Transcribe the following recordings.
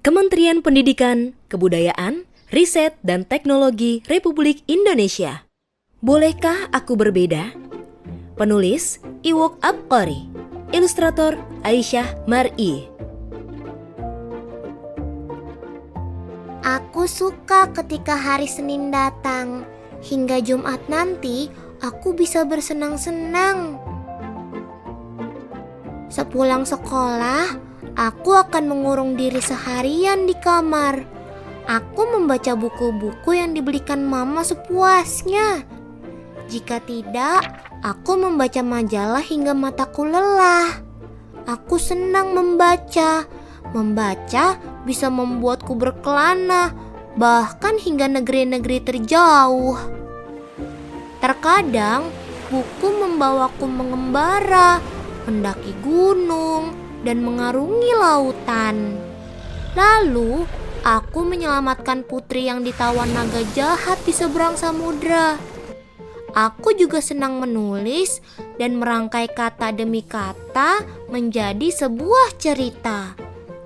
Kementerian Pendidikan, Kebudayaan, Riset, dan Teknologi Republik Indonesia. Bolehkah aku berbeda? Penulis Iwok Abqari, ilustrator Aisyah Mar'i. Aku suka ketika hari Senin datang. Hingga Jumat nanti, aku bisa bersenang-senang. Sepulang sekolah, aku akan mengurung diri seharian di kamar. Aku membaca buku-buku yang dibelikan mama sepuasnya. Jika tidak, aku membaca majalah hingga mataku lelah. Aku senang membaca. Membaca bisa membuatku berkelana, bahkan hingga negeri-negeri terjauh. Terkadang, buku membawaku mengembara, mendaki gunung, dan mengarungi lautan. Lalu, aku menyelamatkan putri yang ditawan naga jahat di seberang samudra. Aku juga senang menulis dan merangkai kata demi kata menjadi sebuah cerita.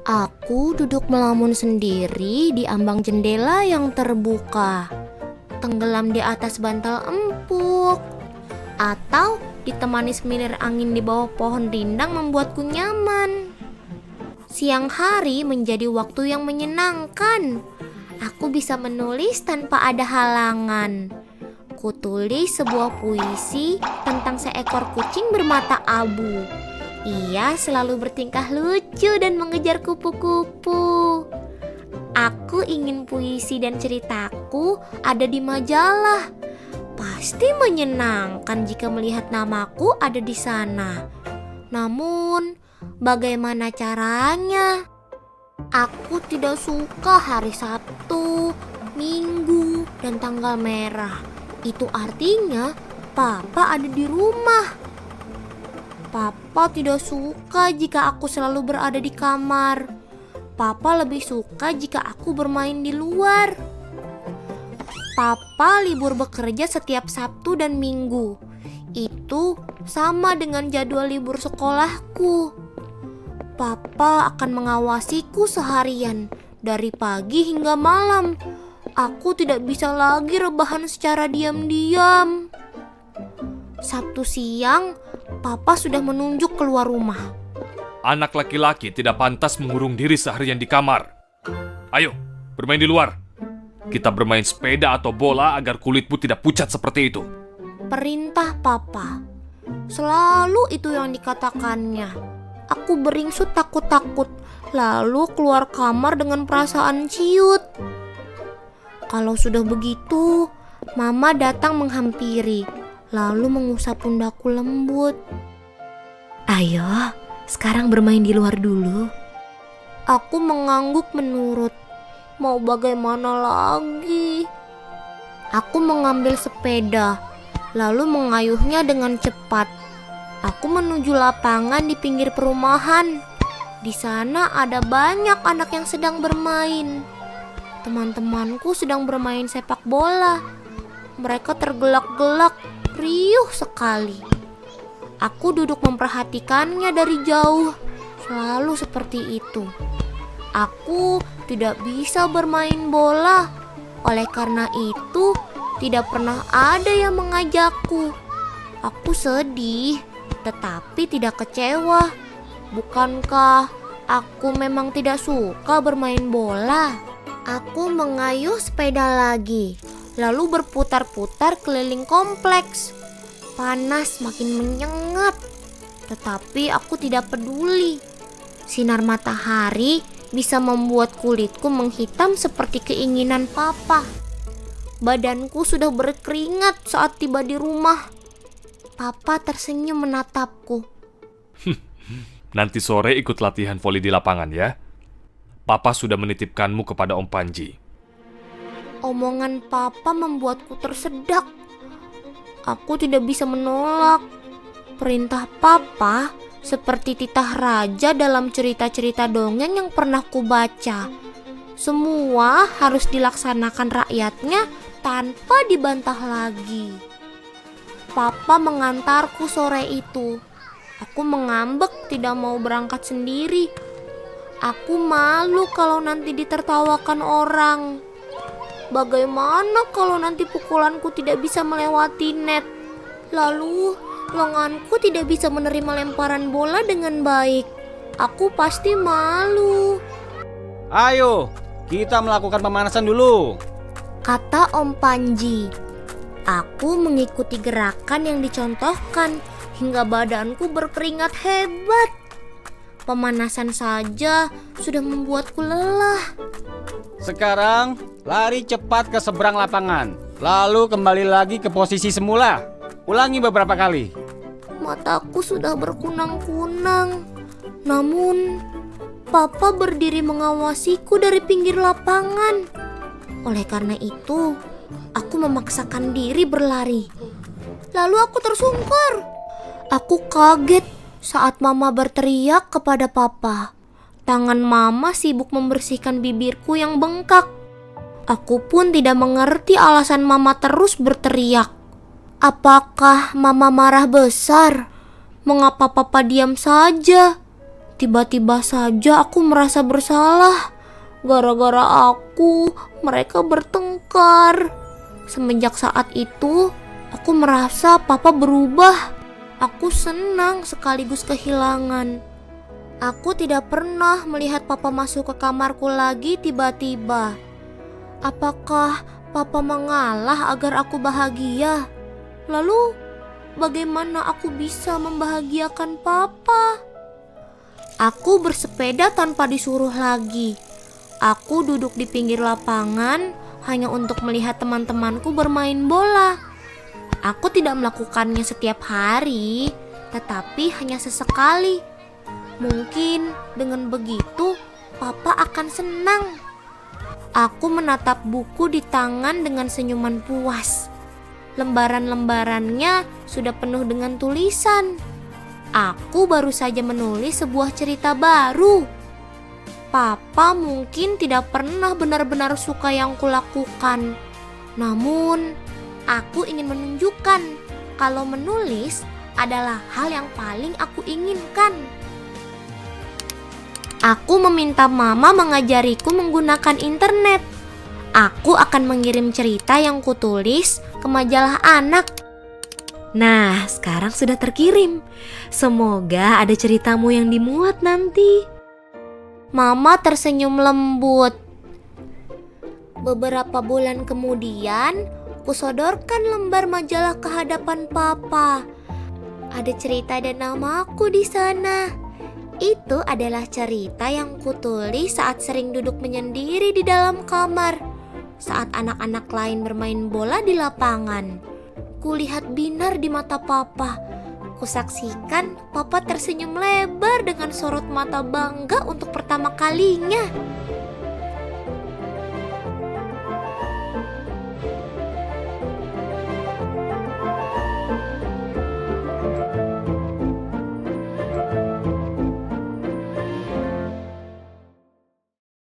Aku duduk melamun sendiri di ambang jendela yang terbuka, tenggelam di atas bantal empuk, atau ditemani semilir angin di bawah pohon rindang membuatku nyaman. Siang hari menjadi waktu yang menyenangkan. Aku bisa menulis tanpa ada halangan. Kutulis sebuah puisi tentang seekor kucing bermata abu. Ia selalu bertingkah lucu dan mengejar kupu-kupu. Aku ingin puisi dan ceritaku ada di majalah. Pasti menyenangkan jika melihat namaku ada di sana. Namun, bagaimana caranya? Aku tidak suka hari Sabtu, Minggu, dan tanggal merah. Itu artinya Papa ada di rumah. Papa tidak suka jika aku selalu berada di kamar. Papa lebih suka jika aku bermain di luar. Papa libur bekerja setiap Sabtu dan Minggu. Itu sama dengan jadwal libur sekolahku. Papa akan mengawasiku seharian, dari pagi hingga malam. Aku tidak bisa lagi rebahan secara diam-diam. Sabtu siang, Papa sudah menunjuk keluar rumah. Anak laki-laki tidak pantas mengurung diri seharian di kamar. Ayo, bermain di luar. Kita bermain sepeda atau bola agar kulitmu tidak pucat seperti itu. Perintah Papa. Selalu itu yang dikatakannya. Aku beringsut takut-takut, lalu keluar kamar dengan perasaan ciut. Kalau sudah begitu, Mama datang menghampiri, lalu mengusap pundakku lembut. Ayo, sekarang bermain di luar dulu. Aku mengangguk menurut. Mau bagaimana lagi? Aku mengambil sepeda, lalu mengayuhnya dengan cepat. Aku menuju lapangan di pinggir perumahan. Di sana ada banyak anak yang sedang bermain. Teman-temanku sedang bermain sepak bola. Mereka tergelak-gelak, riuh sekali. Aku duduk memperhatikannya dari jauh, selalu seperti itu. Aku tidak bisa bermain bola. Oleh karena itu, tidak pernah ada yang mengajakku. Aku sedih, tetapi tidak kecewa. Bukankah aku memang tidak suka bermain bola? Aku mengayuh sepeda lagi, lalu berputar-putar keliling kompleks. Panas makin menyengat, tetapi aku tidak peduli. Sinar matahari bisa membuat kulitku menghitam seperti keinginan Papa. Badanku sudah berkeringat saat tiba di rumah. Papa tersenyum menatapku. Nanti sore ikut latihan voli di lapangan ya. Papa sudah menitipkanmu kepada Om Panji. Omongan Papa membuatku tersedak. Aku tidak bisa menolak. Perintah Papa seperti titah raja dalam cerita-cerita dongeng yang pernah kubaca. Semua harus dilaksanakan rakyatnya tanpa dibantah lagi. Papa mengantarku sore itu. Aku mengambek tidak mau berangkat sendiri. Aku malu kalau nanti ditertawakan orang. Bagaimana kalau nanti pukulanku tidak bisa melewati net? Lalu lenganku tidak bisa menerima lemparan bola dengan baik. Aku pasti malu, Ayo, kita melakukan pemanasan dulu. kata Om Panji. Aku mengikuti gerakan yang dicontohkan hingga badanku berkeringat hebat. Pemanasan saja sudah membuatku lelah. Sekarang lari cepat ke seberang lapangan, lalu kembali lagi ke posisi semula. Ulangi beberapa kali. Mataku sudah berkunang-kunang. Namun, Papa berdiri mengawasiku dari pinggir lapangan. Oleh karena itu, aku memaksakan diri berlari. Lalu aku tersungkur. Aku kaget saat Mama berteriak kepada Papa. Tangan Mama sibuk membersihkan bibirku yang bengkak. Aku pun tidak mengerti alasan Mama terus berteriak. Apakah Mama marah besar? Mengapa Papa diam saja? Tiba-tiba saja aku merasa bersalah. Gara-gara aku, mereka bertengkar. Semenjak saat itu, aku merasa Papa berubah. Aku senang sekaligus kehilangan. Aku tidak pernah melihat Papa masuk ke kamarku lagi tiba-tiba. Apakah Papa mengalah agar aku bahagia? Lalu, bagaimana aku bisa membahagiakan Papa? Aku bersepeda tanpa disuruh lagi. Aku duduk di pinggir lapangan hanya untuk melihat teman-temanku bermain bola. Aku tidak melakukannya setiap hari, tetapi hanya sesekali. Mungkin dengan begitu Papa akan senang. Aku menatap buku di tangan dengan senyuman puas. Lembaran-lembarannya sudah penuh dengan tulisan. Aku baru saja menulis sebuah cerita baru. Papa mungkin tidak pernah benar-benar suka yang kulakukan. Namun, aku ingin menunjukkan kalau menulis adalah hal yang paling aku inginkan. Aku meminta Mama mengajariku menggunakan internet. Aku akan mengirim cerita yang kutulis ke majalah anak. Nah, sekarang sudah terkirim. Semoga ada ceritamu yang dimuat nanti. Mama tersenyum lembut. Beberapa bulan kemudian, kusodorkan lembar majalah ke hadapan Papa. Ada cerita dan namaku di sana. Itu adalah cerita yang kutulis saat sering duduk menyendiri di dalam kamar, saat anak-anak lain bermain bola di lapangan. Kulihat binar di mata Papa. Kusaksikan Papa tersenyum lebar dengan sorot mata bangga untuk pertama kalinya.